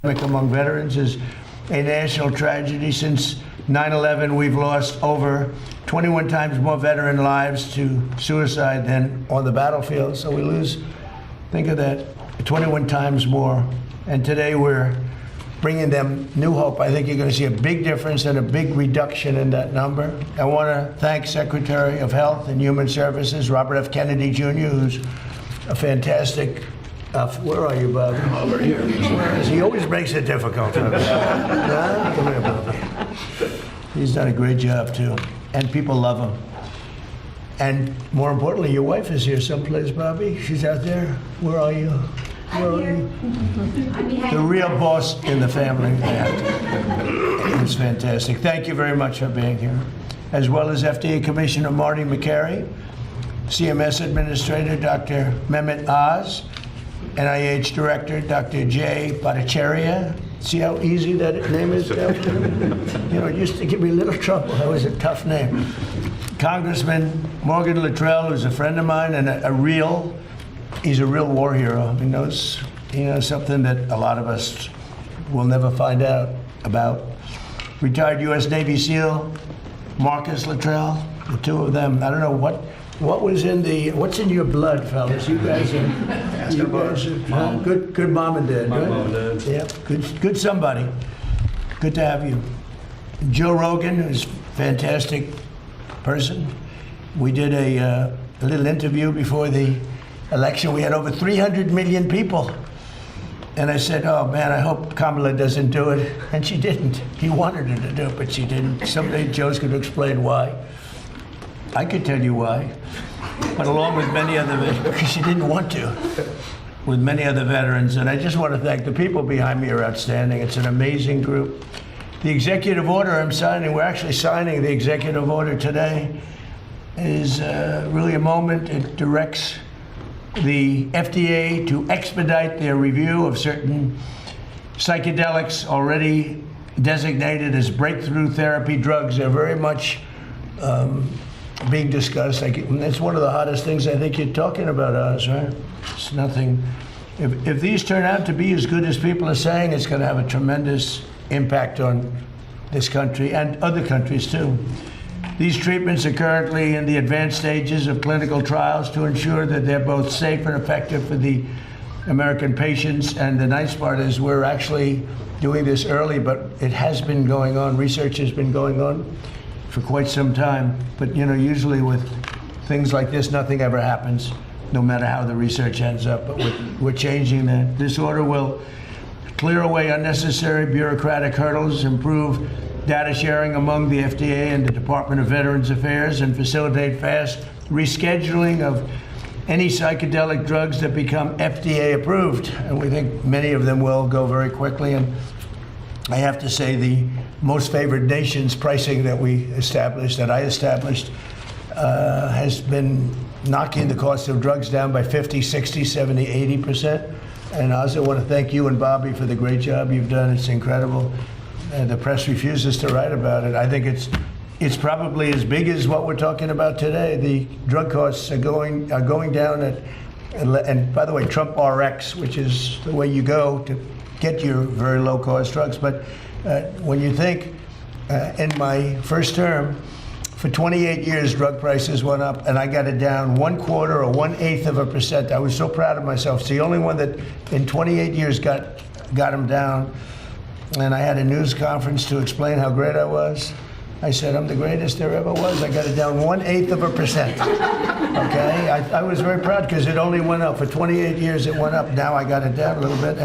among veterans is a national tragedy. Since 9/11, we've lost over 21 times more veteran lives to suicide than on the battlefield. So we lose, think of that, 21 times more. And today we're bringing them new hope. I think you're going to see a big difference and a big reduction in that number. I want to thank Secretary of Health and Human Services, Robert F. Kennedy Jr., who's a fantastic, where are you, Bobby? Over here. Where is he? Always makes it difficult. Come here, Bobby. He's done a great job, too. And people love him. And more importantly, your wife is here someplace, Bobby. She's out there. Where are you? Where are you? The real boss in the family. It's fantastic. Thank you very much for being here. As well as FDA Commissioner Marty McCary, CMS Administrator Dr. Mehmet Oz, NIH Director Dr. Jay Bhattacharya. See how easy that name is? You know, it used to give me a little trouble. That was a tough name. Congressman Morgan Luttrell, who's a friend of mine and he's a real war hero. He knows something that a lot of us will never find out about. Retired U.S. Navy SEAL Marcus Luttrell, the two of them. I don't know what's in your blood, fellas. You guys are good mom and dad. My mom and dad. Yeah, good somebody. Good to have you. Joe Rogan, who's a fantastic person. We did a little interview before the election. We had over 300 million people. And I said, oh man, I hope Kamala doesn't do it. And she didn't. He wanted her to do it, but she didn't. Someday Joe's going to explain why. I could tell you why. But along with many other, because she didn't want to, with many other veterans. And I just want to thank the people behind me are outstanding. It's an amazing group. The executive order I'm signing, we're actually signing the executive order today, is really a moment. It directs the FDA to expedite their review of certain psychedelics already designated as breakthrough therapy drugs. They're very much being discussed. It's one of the hottest things I think you're talking about, Oz, right? It's nothing. If these turn out to be as good as people are saying, it's going to have a tremendous impact on this country and other countries too. These treatments are currently in the advanced stages of clinical trials to ensure that they're both safe and effective for the American patients. And the nice part is we're actually doing this early, but it has been going on. Research has been going on for quite some time. But you know, usually with things like this, nothing ever happens, no matter how the research ends up. But we're changing that. This order will clear away unnecessary bureaucratic hurdles, improve data sharing among the FDA and the Department of Veterans Affairs, and facilitate fast rescheduling of any psychedelic drugs that become FDA approved. And we think many of them will go very quickly. And I have to say the most favored nations pricing that I established, has been knocking the cost of drugs down by 50, 60, 70, 80%. And I also want to thank you and Bobby for the great job you've done. It's incredible. And the press refuses to write about it. I think it's probably as big as what we're talking about today. The drug costs are going down and by the way, Trump RX, which is the way you go to get your very low cost drugs. But when you think in my first term, for 28 years, drug prices went up, and I got it down 1/4 or 1/8%. I was so proud of myself. It's the only one that in 28 years got them down. And I had a news conference to explain how great I was. I said, I'm the greatest there ever was. I got it down 1/8%. Okay? I was very proud because it only went up. For 28 years, it went up. Now I got it down a little bit.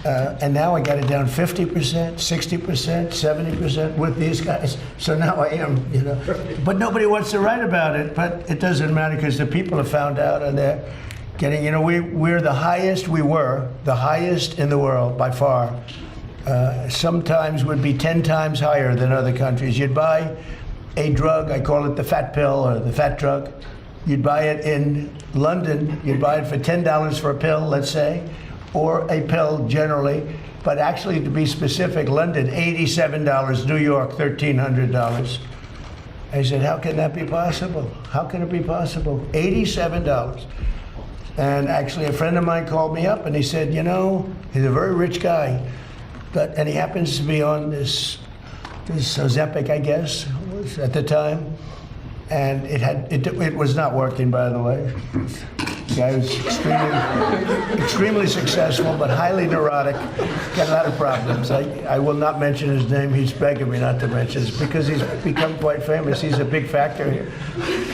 And now I got it down 50%, 60%, 70% with these guys. So now I am, you know. But nobody wants to write about it. But it doesn't matter because the people have found out and they're getting, you know, we were the highest in the world by far. Sometimes would be 10 times higher than other countries. You'd buy a drug, I call it the fat pill or the fat drug. You'd buy it in London, you'd buy it for $10 for a pill, let's say, or a pill generally, but actually to be specific, London, $87, New York, $1,300. I said, how can that be possible? How can it be possible? $87. And actually, a friend of mine called me up and he said, you know, he's a very rich guy, and he happens to be on this Ozempic, I guess, at the time. And it was not working, by the way. The guy was extremely successful, but highly neurotic, got a lot of problems. I will not mention his name. He's begging me not to mention it because he's become quite famous. He's a big factor here.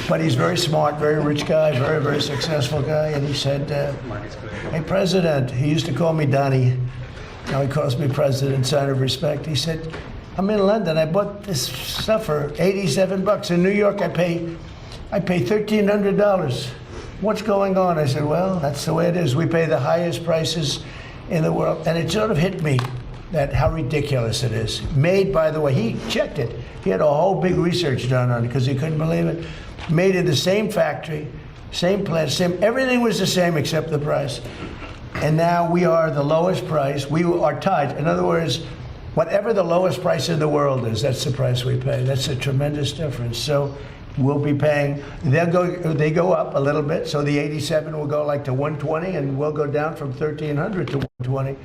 But he's very smart, very rich guy, very, very successful guy. And he said, hey, President, he used to call me Donnie. Now he calls me President, sign of respect. He said, I'm in London. I bought this stuff for $87. In New York, I pay $1,300. What's going on? I said, well, that's the way it is. We pay the highest prices in the world. And it sort of hit me that how ridiculous it is. Made, by the way, he checked it. He had a whole big research done on it because he couldn't believe it. Made in the same factory, same plant, everything was the same except the price. And now we are the lowest price. We are tied. In other words, whatever the lowest price in the world is, that's the price we pay. That's a tremendous difference. So we'll be paying, they go up a little bit. So the 87 will go like to 120 and we'll go down from 1,300 to 120.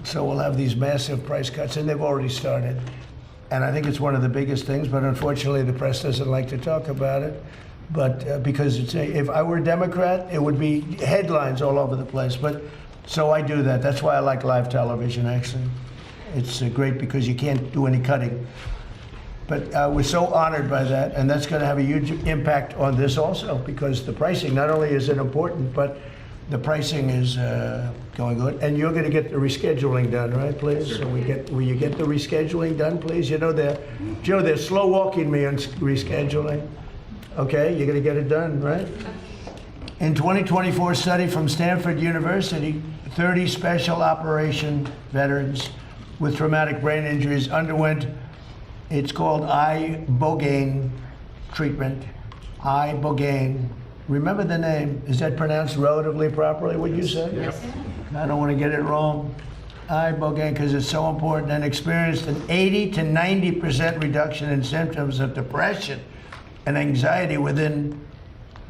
So we'll have these massive price cuts and they've already started. And I think it's one of the biggest things, but unfortunately the press doesn't like to talk about it. But because if I were a Democrat, it would be headlines all over the place. But so I do that. That's why I like live television, actually. It's great because you can't do any cutting. But we're so honored by that, and that's going to have a huge impact on this also, because the pricing, not only is it important, but the pricing is going good. And you're going to get the rescheduling done, right, please? Sure. So will you get the rescheduling done, please? You know, they're slow walking me on rescheduling. Okay, you're going to get it done, right? In 2024 study from Stanford University, 30 special operation veterans with traumatic brain injuries underwent, it's called ibogaine treatment. Ibogaine. Remember the name. Is that pronounced relatively properly, would you say? Yep. I don't want to get it wrong. Ibogaine, because it's so important, and experienced an 80 to 90% reduction in symptoms of depression and anxiety within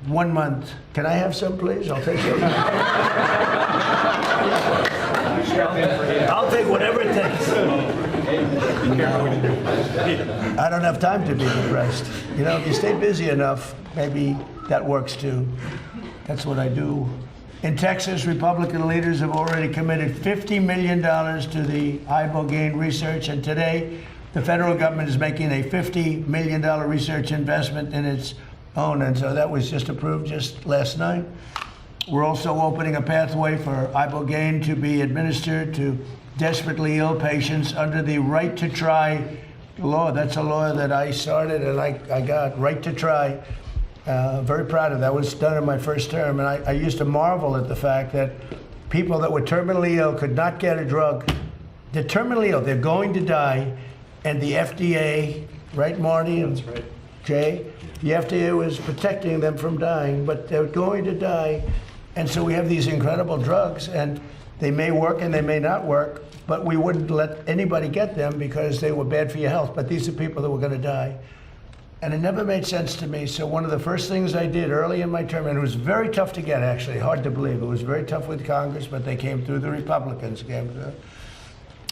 1 month. Can I have some, please? I'll take it. I'll take whatever it takes. I don't have time to be depressed. You know, if you stay busy enough, maybe that works too. That's what I do. In Texas, Republican leaders have already committed $50 million to the ibogaine research, and today the federal government is making a $50 million research investment in its own, and so that was just approved just last night. We're also opening a pathway for ibogaine to be administered to desperately ill patients under the right to try law. That's a law that I started and I got, right to try. Very proud of that. Was done in my first term, and I used to marvel at the fact that people that were terminally ill could not get a drug. They're terminally ill, they're going to die, and the FDA, right, Marty? That's right. Jay? The FDA was protecting them from dying, but they're going to die. And so we have these incredible drugs, and they may work and they may not work, but we wouldn't let anybody get them because they were bad for your health. But these are people that were going to die. And it never made sense to me. So one of the first things I did early in my term, and it was very tough to get, actually, hard to believe. It was very tough with Congress, but they came through, the Republicans came through.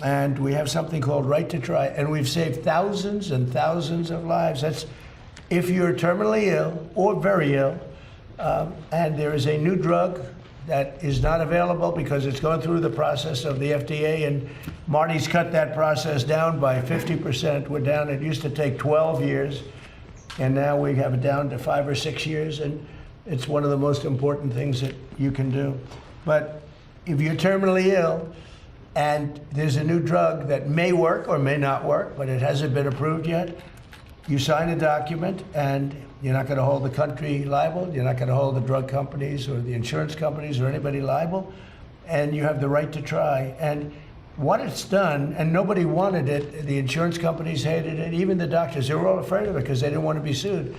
And we have something called Right to Try, and we've saved thousands and thousands of lives. That's if you're terminally ill or very ill, and there is a new drug that is not available because it's going through the process of the FDA, and Marty's cut that process down by 50%. We're down, it used to take 12 years, and now we have it down to 5 or 6 years, and it's one of the most important things that you can do. But if you're terminally ill, and there's a new drug that may work or may not work, but it hasn't been approved yet, you sign a document, and you're not going to hold the country liable. You're not going to hold the drug companies or the insurance companies or anybody liable, and you have the right to try. And what it's done, and nobody wanted it, the insurance companies hated it, even the doctors, they were all afraid of it because they didn't want to be sued.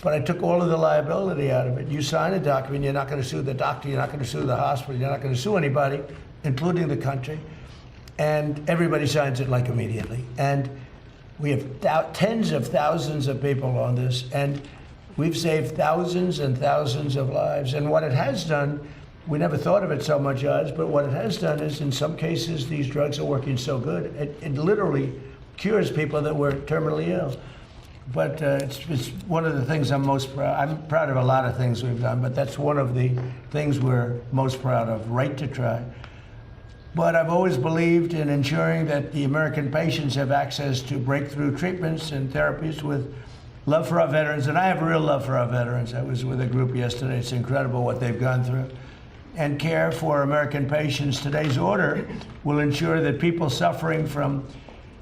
But I took all of the liability out of it. You sign a document, you're not going to sue the doctor, you're not going to sue the hospital, you're not going to sue anybody, including the country, and everybody signs it like immediately. And we have tens of thousands of people on this, and we've saved thousands and thousands of lives. And what it has done We never thought of it so much as, but what it has done is, in some cases, these drugs are working so good, it literally cures people that were terminally ill. But it's one of the things I'm most proud. I'm proud of a lot of things we've done, but that's one of the things we're most proud of, right to try. But I've always believed in ensuring that the American patients have access to breakthrough treatments and therapies with love for our veterans. And I have real love for our veterans. I was with a group yesterday. It's incredible what they've gone through. And care for American patients. Today's order will ensure that people suffering from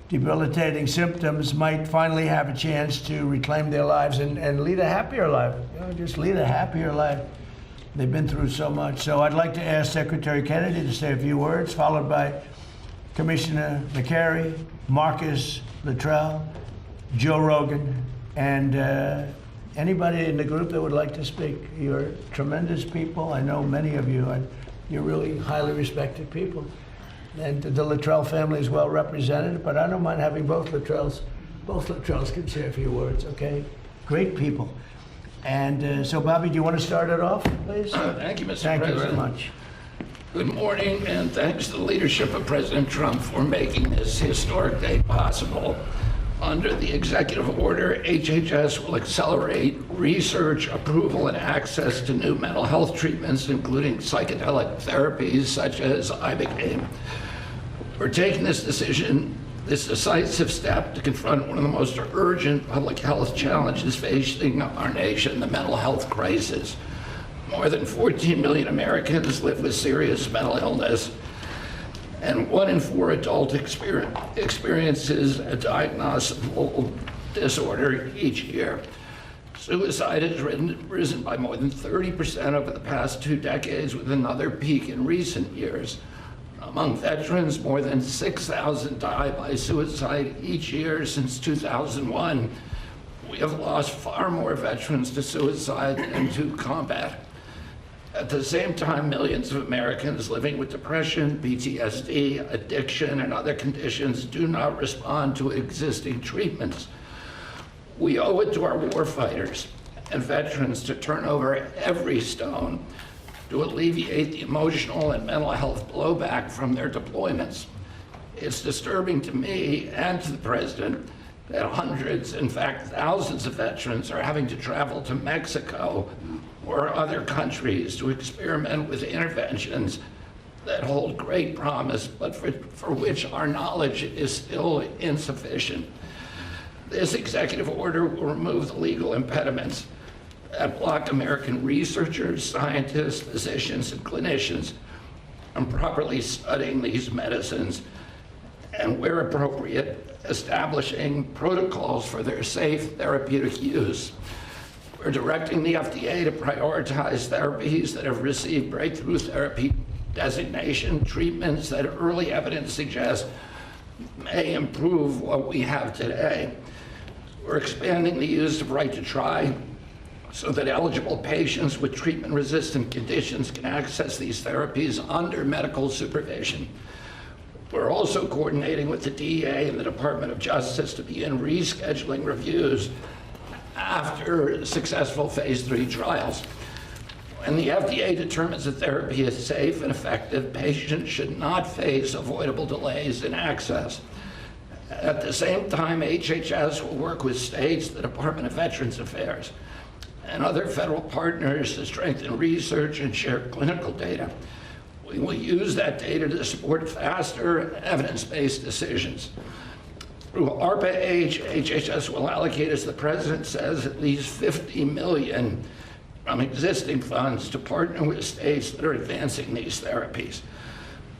debilitating symptoms might finally have a chance to reclaim their lives and lead a happier life. Just lead a happier life. They've been through so much. So I'd like to ask Secretary Kennedy to say a few words, followed by Commissioner McCary, Marcus Luttrell, Joe Rogan, and anybody in the group that would like to speak. You're tremendous people. I know many of you, and you're really highly respected people. And the Luttrell family is well represented, but I don't mind having both Luttrells. Both Luttrells can say a few words, okay? Great people. And so, Bobby, do you want to start it off, please? Thank you, Mr. Thank President. you so much. Good morning, and thanks to the leadership of President Trump for making this historic day possible. Under the executive order, HHS will accelerate research, approval, and access to new mental health treatments, including psychedelic therapies such as ibogaine. We're taking this decisive step to confront one of the most urgent public health challenges facing our nation, the mental health crisis. More than 14 million Americans live with serious mental illness, and 1 in 4 adults experiences a diagnosable disorder each year. Suicide has risen by more than 30% over the past 2 decades, with another peak in recent years. Among veterans, more than 6,000 die by suicide each year since 2001. We have lost far more veterans to suicide than to combat. At the same time, millions of Americans living with depression, PTSD, addiction, and other conditions do not respond to existing treatments. We owe it to our warfighters and veterans to turn over every stone to alleviate the emotional and mental health blowback from their deployments. It's disturbing to me and to the President that hundreds, in fact thousands of veterans are having to travel to Mexico or other countries to experiment with interventions that hold great promise, but for which our knowledge is still insufficient. This executive order will remove the legal impediments that block American researchers, scientists, physicians, and clinicians from properly studying these medicines, and where appropriate, establishing protocols for their safe therapeutic use. We're directing the FDA to prioritize therapies that have received breakthrough therapy designation, treatments that early evidence suggests may improve what we have today. We're expanding the use of right to try so that eligible patients with treatment-resistant conditions can access these therapies under medical supervision. We're also coordinating with the DEA and the Department of Justice to begin rescheduling reviews after successful phase 3 trials. When the FDA determines that therapy is safe and effective, patients should not face avoidable delays in access. At the same time, HHS will work with states, the Department of Veterans Affairs, and other federal partners to strengthen research and share clinical data. We will use that data to support faster evidence-based decisions. Through ARPA-H, HHS will allocate, as the President says, at least $50 million from existing funds to partner with states that are advancing these therapies.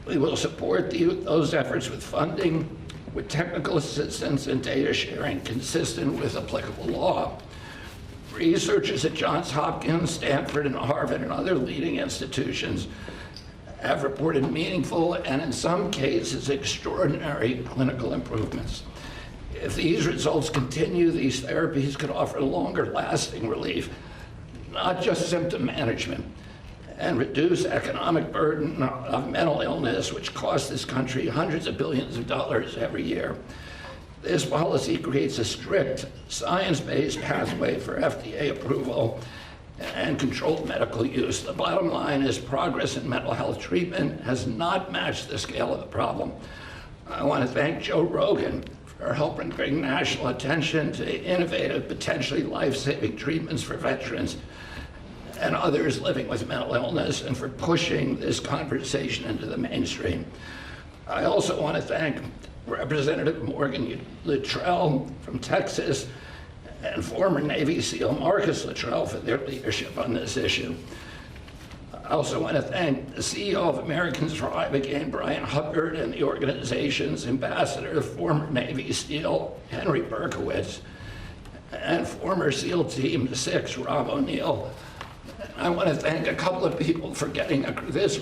We will support those efforts with funding, with technical assistance and data sharing consistent with applicable law. Researchers at Johns Hopkins, Stanford, and Harvard, and other leading institutions have reported meaningful and, in some cases, extraordinary clinical improvements. If these results continue, these therapies could offer longer-lasting relief, not just symptom management, and reduce economic burden of mental illness, which costs this country hundreds of billions of dollars every year. This policy creates a strict, science-based pathway for FDA approval and controlled medical use. The bottom line is progress in mental health treatment has not matched the scale of the problem. I want to thank Joe Rogan for helping bring national attention to innovative, potentially life-saving treatments for veterans and others living with mental illness, and for pushing this conversation into the mainstream. I also want to thank Representative Morgan Luttrell from Texas and former Navy SEAL Marcus Luttrell for their leadership on this issue. I also want to thank the CEO of Americans for Ibogaine, Brian Hubbard, and the organization's ambassador, former Navy SEAL Henry Berkowitz, and former SEAL Team 6, Rob O'Neill. I want to thank a couple of people for getting this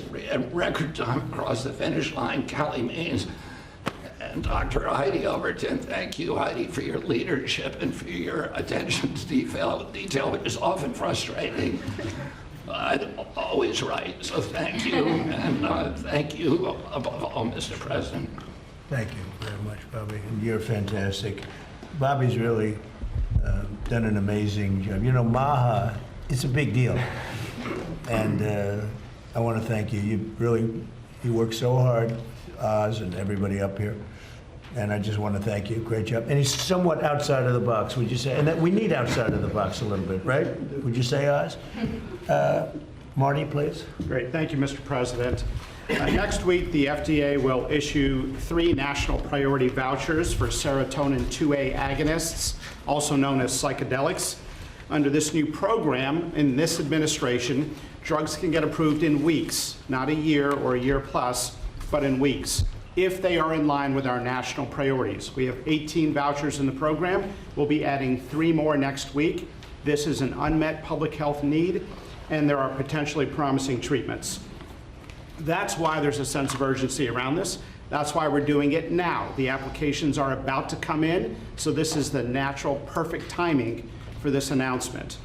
record time across the finish line, Callie Means and Dr. Heidi Overton. Thank you, Heidi, for your leadership and for your attention to detail, which is often frustrating. Always right, so thank you, and thank you above all, Mr. President. Thank you very much, Bobby, and you're fantastic. Bobby's really done an amazing job. You know, MAHA, it's a big deal, and I want to thank you. You work so hard, Oz and everybody up here, and I just want to thank you. Great job. And he's somewhat outside of the box, would you say? And that we need outside of the box a little bit, right? Would you say, Oz? Marty, please. Great. Thank you, Mr. President. Next week, the FDA will issue 3 national priority vouchers for serotonin 2A agonists, also known as psychedelics. Under this new program, in this administration, drugs can get approved in weeks, not a year or a year plus, but in weeks, if they are in line with our national priorities. We have 18 vouchers in the program. We'll be adding 3 more next week. This is an unmet public health need, and there are potentially promising treatments. That's why there's a sense of urgency around this. That's why we're doing it now. The applications are about to come in, so this is the natural, perfect timing for this announcement.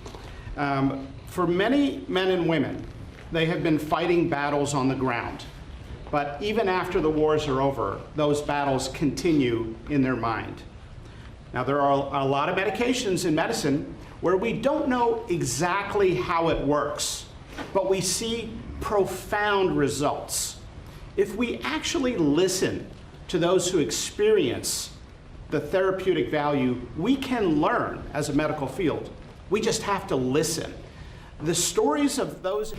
For many men and women, they have been fighting battles on the ground. But even after the wars are over, those battles continue in their mind. Now, there are a lot of medications in medicine where we don't know exactly how it works, but we see profound results. If we actually listen to those who experience the therapeutic value, we can learn as a medical field. We just have to listen. The stories of those...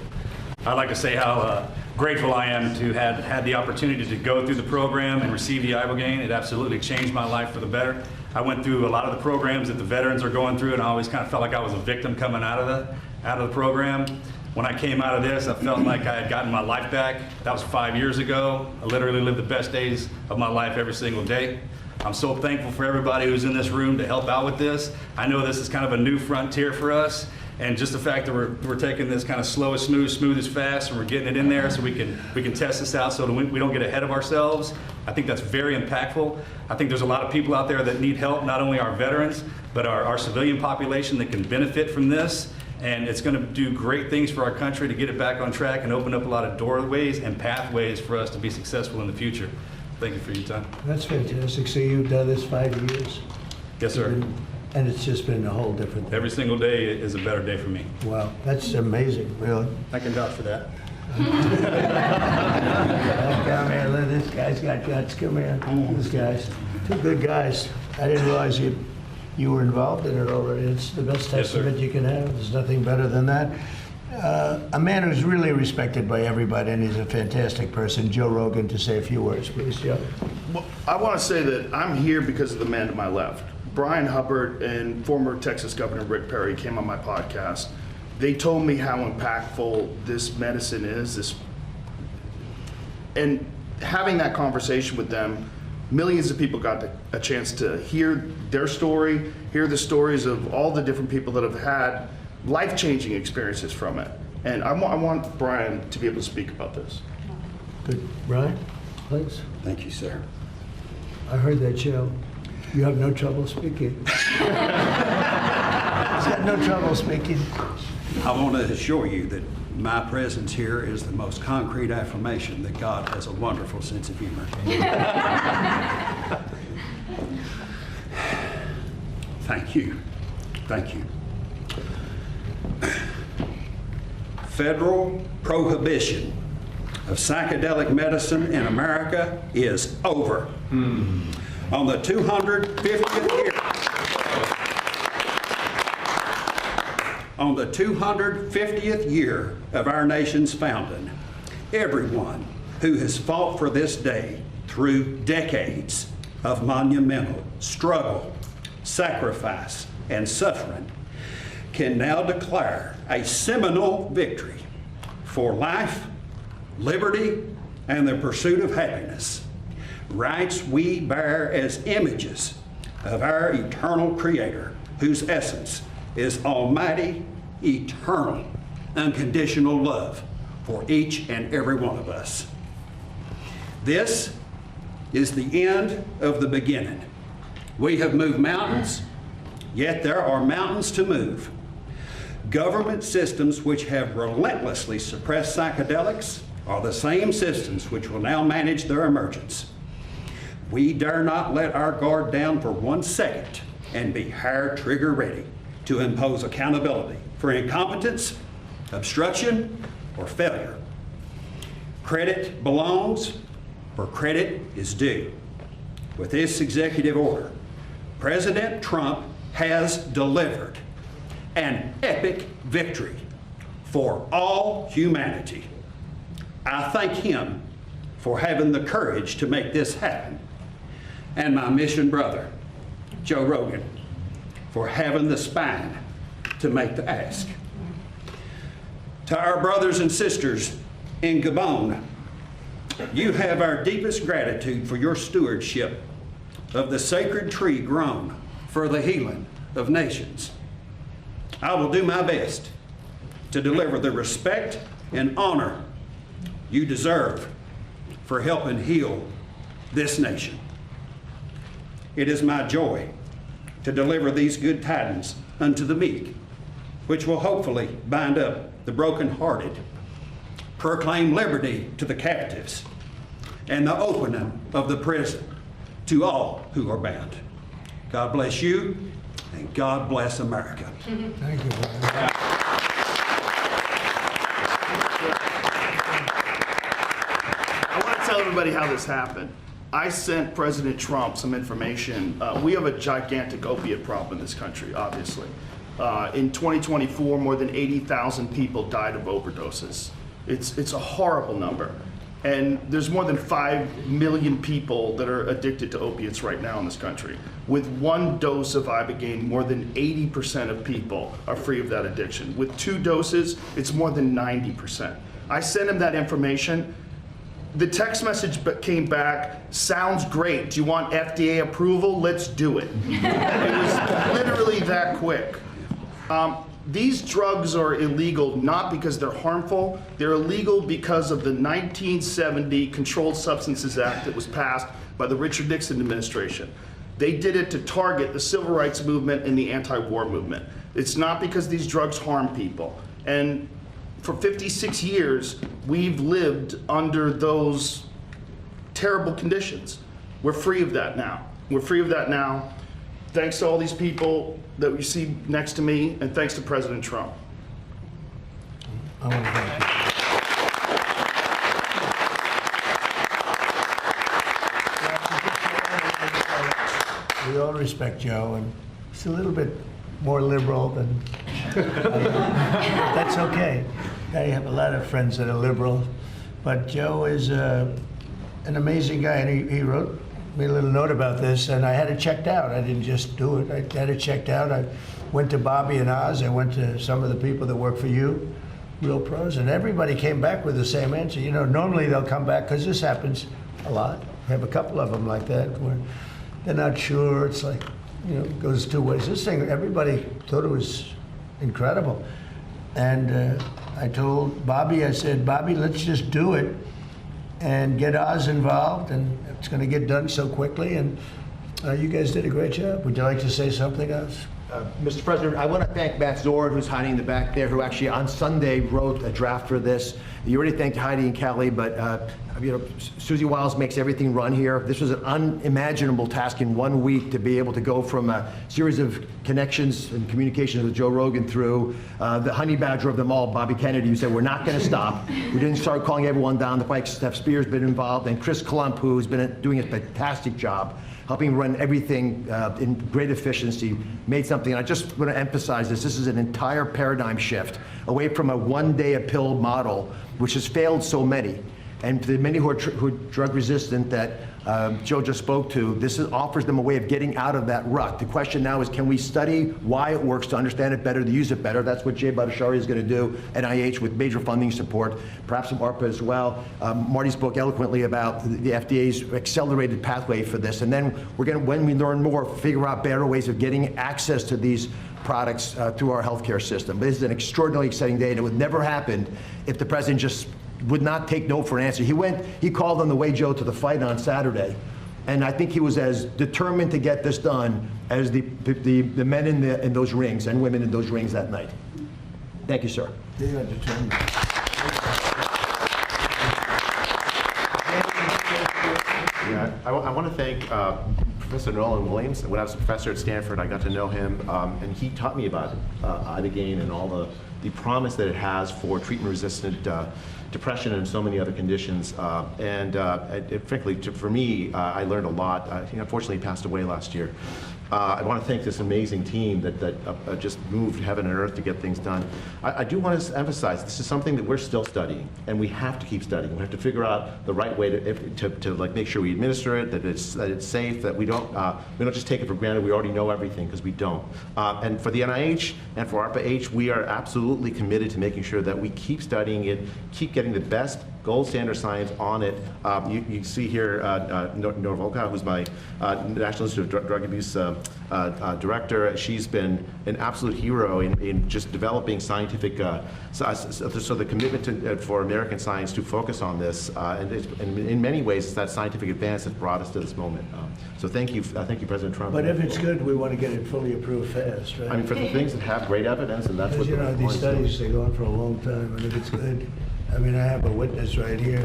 I'd like to say how grateful I am to have had the opportunity to go through the program and receive the Ibogaine. It absolutely changed my life for the better. I went through a lot of the programs that the veterans are going through, and I always kind of felt like I was a victim coming out of the program. When I came out of this, I felt like I had gotten my life back. That was 5 years ago. I literally lived the best days of my life every single day. I'm so thankful for everybody who's in this room to help out with this. I know this is kind of a new frontier for us, and just the fact that we're taking this kind of slow as smooth as fast, and we're getting it in there so we can test this out so that we don't get ahead of ourselves. I think that's very impactful. I think there's a lot of people out there that need help, not only our veterans, but our civilian population that can benefit from this. And it's going to do great things for our country to get it back on track and open up a lot of doorways and pathways for us to be successful in the future. Thank you for your time. That's fantastic. So you've done this 5 years? Yes, sir. And it's just been a whole different thing. Every single day is a better day for me. Wow, that's amazing, really. I can vouch for that. Come here, look, this guy's got guts. Come here, this guy's. 2 good guys. I didn't realize you were involved in it already. It's the best Yes, sir. testament you can have. There's nothing better than that. A man who's really respected by everybody, and he's a fantastic person, Joe Rogan, to say a few words, please, Joe. Well, I want to say that I'm here because of the man to my left. Brian Hubbard and former Texas Governor Rick Perry came on my podcast. They told me how impactful this medicine is. And having that conversation with them, millions of people got a chance to hear their story, hear the stories of all the different people that have had life-changing experiences from it. And I want Brian to be able to speak about this. Good. Brian, please. Thank you, sir. I heard that, Joe. You have no trouble speaking. He's got no trouble speaking. I want to assure you that my presence here is the most concrete affirmation that God has a wonderful sense of humor. Thank you. Thank you. federal prohibition of psychedelic medicine in America is over. On the 250th year of our nation's founding, everyone who has fought for this day through decades of monumental struggle, sacrifice, and suffering can now declare a seminal victory for life, liberty, and the pursuit of happiness, rights we bear as images of our eternal Creator, whose essence is almighty, eternal, unconditional love for each and every one of us. This is the end of the beginning. We have moved mountains, yet there are mountains to move. Government systems which have relentlessly suppressed psychedelics are the same systems which will now manage their emergence. We dare not let our guard down for 1 second and be hair trigger ready to impose accountability for incompetence, obstruction, or failure. Credit belongs where credit is due. With this executive order, President Trump has delivered an epic victory for all humanity. I thank him for having the courage to make this happen, and my mission brother, Joe Rogan, for having the spine to make the ask. To our brothers and sisters in Gabon, you have our deepest gratitude for your stewardship of the sacred tree grown for the healing of nations. I will do my best to deliver the respect and honor you deserve for helping heal this nation. It is my joy to deliver these good tidings unto the meek, which will hopefully bind up the brokenhearted, proclaim liberty to the captives, and the opening of the prison to all who are bound. God bless you, and God bless America. Thank you, brother. I want to tell everybody how this happened. I sent President Trump some information. We have a gigantic opiate problem in this country, obviously. In 2024, more than 80,000 people died of overdoses. It's a horrible number. And there's more than 5 million people that are addicted to opiates right now in this country. With 1 dose of Ibogaine, more than 80% of people are free of that addiction. With 2 doses, it's more than 90%. I sent him that information. The text message came back, sounds great. Do you want FDA approval? Let's do it. It was literally that quick. These drugs are illegal not because they're harmful. They're illegal because of the 1970 Controlled Substances Act that was passed by the Richard Nixon administration. They did it to target the civil rights movement and the anti-war movement. It's not because these drugs harm people. And for 56 years, we've lived under those terrible conditions. We're free of that now. We're free of that now. Thanks to all these people that you see next to me, and thanks to President Trump. I want to thank you. We all respect Joe, and he's a little bit more liberal than that's okay. I have a lot of friends that are liberal, but Joe is an amazing guy, and he wrote me a little note about this, and I had it checked out. I didn't just do it. I had it checked out. I went to Bobby and Oz. I went to some of the people that work for you, real pros, and everybody came back with the same answer. You know, normally they'll come back, because this happens a lot. I have a couple of them like that, where they're not sure. It's like, you know, it goes 2 ways. This thing, everybody thought it was incredible. And I told Bobby, I said, Bobby, let's just do it and get Oz involved, and it's going to get done so quickly, and you guys did a great job. Would you like to say something, Oz? Mr. President, I want to thank Matt Zord, who's hiding in the back there, who actually on Sunday wrote a draft for this. You already thanked Heidi and Kelly, but Susie Wiles makes everything run here. This was an unimaginable task in 1 week to be able to go from a series of connections and communications with Joe Rogan through the honey badger of them all, Bobby Kennedy, who said, we're not going to stop. We didn't start calling everyone down the pike. Steph Spear's been involved, and Chris Klump, who's been doing a fantastic job helping run everything in great efficiency, made something. And I just want to emphasize this. This is an entire paradigm shift away from a one-day-a-pill model, which has failed so many. And for the many who are drug resistant that Joe just spoke to, this offers them a way of getting out of that rut. The question now is, can we study why it works to understand it better, to use it better? That's what Jay Bhattacharya is going to do, NIH with major funding support, perhaps some ARPA as well. Marty spoke eloquently about the FDA's accelerated pathway for this. And then we're going to, when we learn more, figure out better ways of getting access to these products through our healthcare system. But this is an extraordinarily exciting day, and it would never happen if the president just would not take no for an answer. He called on the way, Joe, to the fight on Saturday. And I think he was as determined to get this done as the men in those rings and women in those rings that night. Thank you, sir. They are determined. Yeah, I want to thank Professor Nolan Williams. When I was a professor at Stanford, I got to know him, and he taught me about ibogaine and all the promise that it has for treatment-resistant depression and so many other conditions. Frankly, for me, I learned a lot. He unfortunately passed away last year. I want to thank this amazing team that just moved heaven and earth to get things done. I do want to emphasize this is something that we're still studying, and we have to keep studying. We have to figure out the right way to like make sure we administer it, that it's safe, that we don't just take it for granted. We already know everything, because we don't. And for the NIH and for ARPA-H, we are absolutely committed to making sure that we keep studying it, keep getting the best gold standard science on it. You see here Nora Volkow, who's my National Institute of Drug Abuse director. She's been an absolute hero in just developing scientific, so the commitment for American science to focus on this, and in many ways it's that scientific advance that brought us to this moment. So thank you, President Trump. But if it's good, we want to get it fully approved fast, right? I mean, for the things that have great evidence, and that's what Because, you know, these studies, they go on for a long time, and if it's good, I mean, I have a witness right here,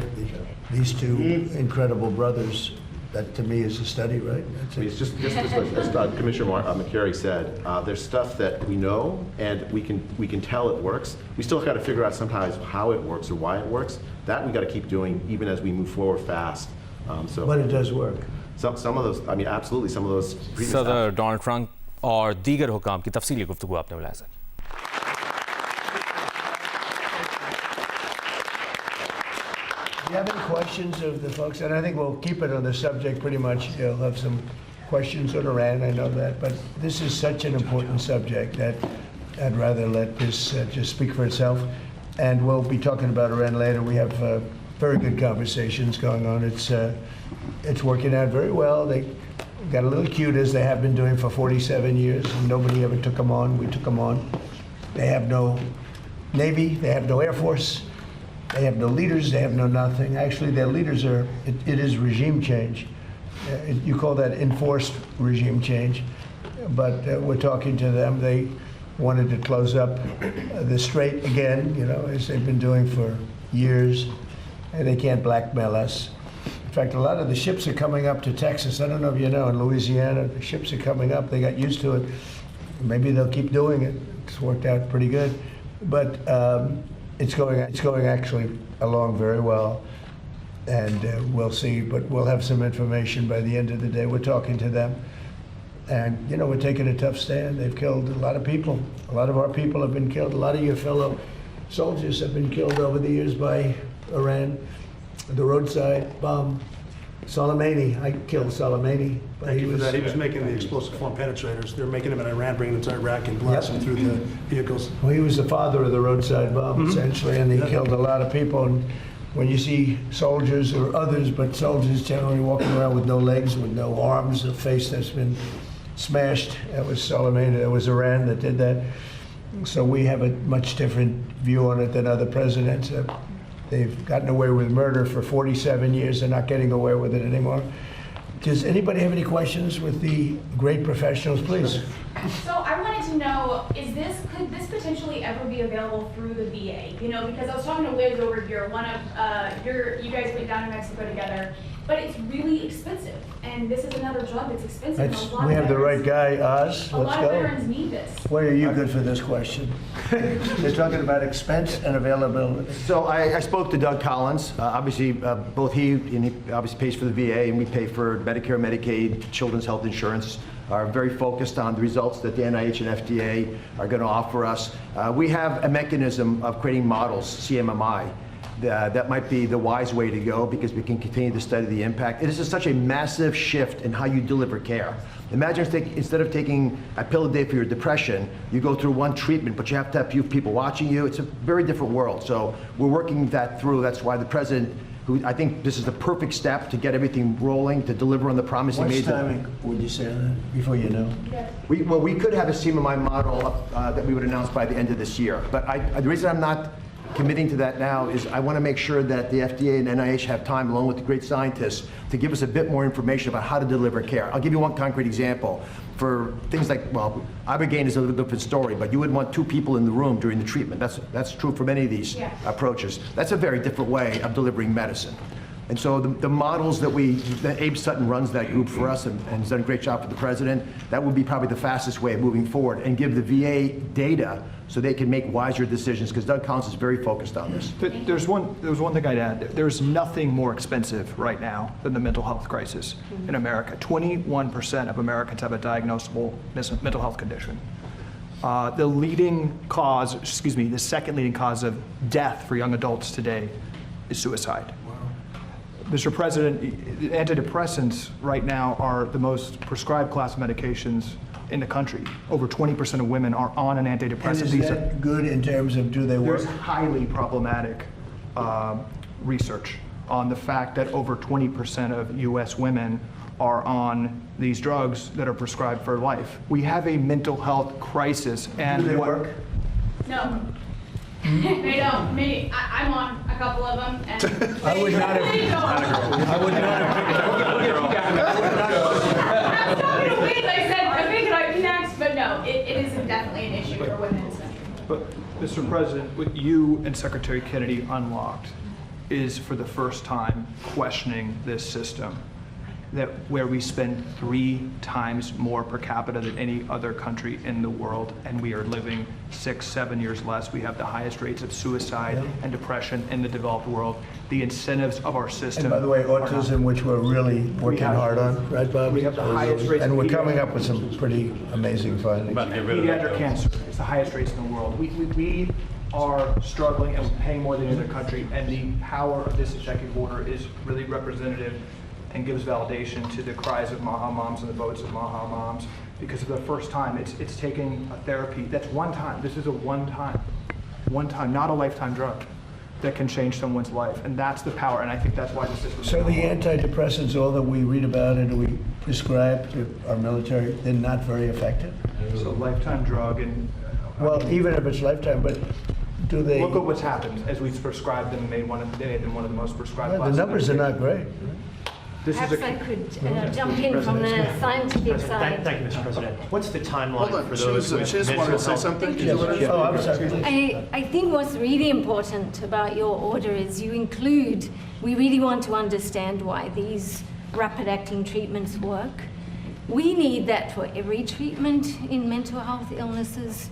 these two incredible brothers. That, to me, is a study, right? That's It's just as Commissioner McCary said, there's stuff that we know, and we can tell it works. We still got to figure out sometimes how it works or why it works. That we got to keep doing, even as we move forward fast. But it does work. Some of those, I mean, absolutely, some of those. सदर Donald Trump और दीगर हुकाम की तफसीली गुफ्तगू आपने बुलाया sir. Do you have any questions of the folks? And I think we'll keep it on the subject pretty much. You'll have some questions on Iran, I know that. But this is such an important subject that I'd rather let this just speak for itself. And we'll be talking about Iran later. We have very good conversations going on. It's working out very well. They got a little cute, as they have been doing for 47 years. And nobody ever took them on. We took them on. They have no Navy. They have no Air Force. They have no leaders, they have no nothing. Actually, their leaders are, it is regime change. You call that enforced regime change. But we're talking to them. They wanted to close up the strait again, you know, as they've been doing for years. And they can't blackmail us. In fact, a lot of the ships are coming up to Texas. I don't know if you know, in Louisiana, the ships are coming up. They got used to it. Maybe they'll keep doing it. It's worked out pretty good. But it's going actually along very well, and we'll see. But we'll have some information by the end of the day. We're talking to them, and you know, we're taking a tough stand. They've killed a lot of people. A lot of our people have been killed. A lot of your fellow soldiers have been killed over the years by Iran. The roadside bomb. Soleimani, I killed Soleimani. Thank you for that. He was making the explosive form penetrators. They're making them in Iran, bringing them to Iraq, and blasting through the vehicles. Well, he was the father of the roadside bomb, essentially, and he killed a lot of people. And when you see soldiers or others, but soldiers generally walking around with no legs, with no arms, a face that's been smashed, that was Soleimani. That was Iran that did that. So we have a much different view on it than other presidents. They've gotten away with murder for 47 years. They're not getting away with it anymore. Does anybody have any questions with the great professionals, please? So I wanted to know, could this potentially ever be available through the VA? You know, because I was talking to Liz over here, you guys went down to Mexico together, but it's really expensive. And this is another drug that's expensive. and a lot We of have the right veterans- guy, Oz. A Let's lot of go. veterans need this. Why are you good for this question? They're talking about expense and availability. So I spoke to Doug Collins. Obviously, both he obviously pays for the VA, and we pay for Medicare, Medicaid, children's health insurance. Are very focused on the results that the NIH and FDA are going to offer us. We have a mechanism of creating models, CMMI. That might be the wise way to go because we can continue to study the impact. It is just such a massive shift in how you deliver care. Imagine if instead of taking a pill a day for your depression, you go through one treatment, but you have to have few people watching you. It's a very different world. So we're working that through. That's why the president, who I think this is the perfect step to get everything rolling, to deliver on the promise he What's made. timing would you say on that, before you know? We could have a CMMI model that we would announce by the end of this year. But the reason I'm not committing to that now is I want to make sure that the FDA and NIH have time, along with the great scientists, to give us a bit more information about how to deliver care. I'll give you one concrete example. For things like, well, Ibogaine is a little different story, but you wouldn't want 2 people in the room during the treatment. That's true for many of these approaches. That's a very different way of delivering medicine. And so the models that Abe Sutton runs that group for us and has done a great job for the president, that would be probably the fastest way of moving forward and give the VA data so they can make wiser decisions, because Doug Collins is very focused on this. There's one thing I'd add. There's nothing more expensive right now than the mental health crisis in America. 21% of Americans have a diagnosable mental health condition. The second leading cause of death for young adults today is suicide. Mr. President, antidepressants right now are the most prescribed class of medications in the country. Over 20% of women are on an antidepressant. And is that good in terms of do they work? There's highly problematic research on the fact that over 20% of U.S. women are on these drugs that are prescribed for life. We have a mental health crisis. And do they work? No. They don't. I'm on a couple of them, and I would not have. they don't. I would not have. I said, I figured I'd be next, but no, it is definitely an issue for women. But, Mr. President, what you and Secretary Kennedy unlocked is for the first time questioning this system, that where we spend 3 times more per capita than any other country in the world, and we are living 6-7 years less. We have the highest rates of suicide and depression in the developed world. The incentives of our system. And by the way, autism, which we're really working hard on, right, Bob? We have the highest rates. And we're coming up with some pretty amazing findings. About to get rid of that, Pediatric though. cancer is the highest rates in the world. We are struggling and paying more than any other country, and the power of this executive order is really representative and gives validation to the cries of Maha moms and the votes of Maha moms, because for the first time it's taking a therapy that's one time. This is a one time, not a lifetime drug that can change someone's life, and that's the power, and I think that's why the system. So the antidepressants, all that we read about and we prescribe to our military, they're not very effective? It's a lifetime drug, and Well, even if it's lifetime, but do they? look at what's happened as we've prescribed them, made one of the most prescribed. The classes. numbers are not great. This is Perhaps a I could jump in from the scientific side. Thank you, Mr. President. What's the timeline Hold on, for those with she just wanted mental to say health? something. Did you Yes. want to- Oh, I'm sorry. I think what's really important about your order is we really want to understand why these rapid-acting treatments work. We need that for every treatment in mental health illnesses.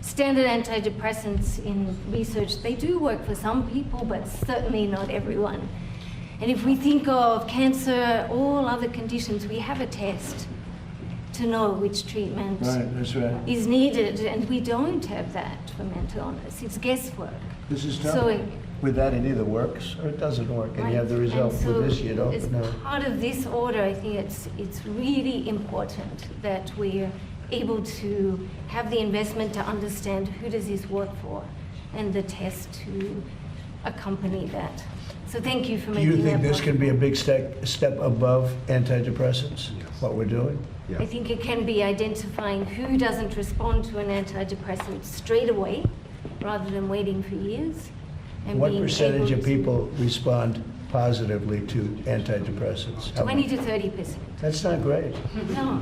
Standard antidepressants in research, they do work for some people, but certainly not everyone. And if we think of cancer, all other conditions, we have a test to know which treatment Right, that's right. is needed, and we don't have that for mental illness. It's guesswork. This is So tough. With that, it either works or it doesn't work, and you have the Right. result. And so With this, you as don't know. part of this order, I think it's really important that we're able to have the investment to understand who does this work for, and the test to accompany that. So thank you for Do making you that think this point. can be a big step above antidepressants, what we're doing? I think it can be identifying who doesn't respond to an antidepressant straight away, rather than waiting for years. And What being percentage able of to- people respond positively to antidepressants. How 20 much? to 30%. That's not great. No.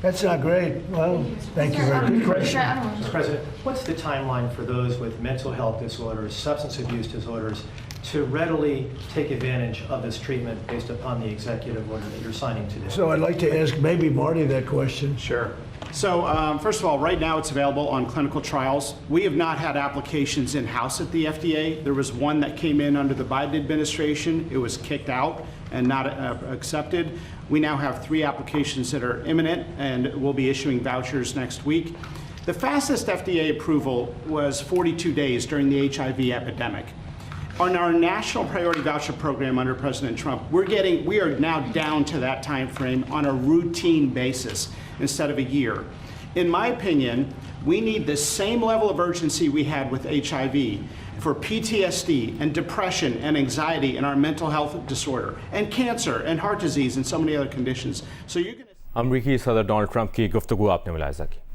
That's not great. Well, thank you very much. Good question. Mr. President, what's the timeline for those with mental health disorders, substance abuse disorders, to readily take advantage of this treatment based upon the executive order that you're signing today? So I'd like to ask maybe Marty that question. Sure. So first of all, right now it's available on clinical trials. We have not had applications in-house at the FDA. There was one that came in under the Biden administration. It was kicked out and not accepted. We now have 3 applications that are imminent, and we'll be issuing vouchers next week. The fastest FDA approval was 42 days during the HIV epidemic. On our national priority voucher program under President Trump, we are now down to that time frame on a routine basis instead of a year. In my opinion, we need the same level of urgency we had with HIV for PTSD and depression and anxiety and our mental health disorder and cancer and heart disease and so many other conditions. So you're going to अमरीकी सदर Donald Trump की गुफ्तगू आपने मुलाहिजा की।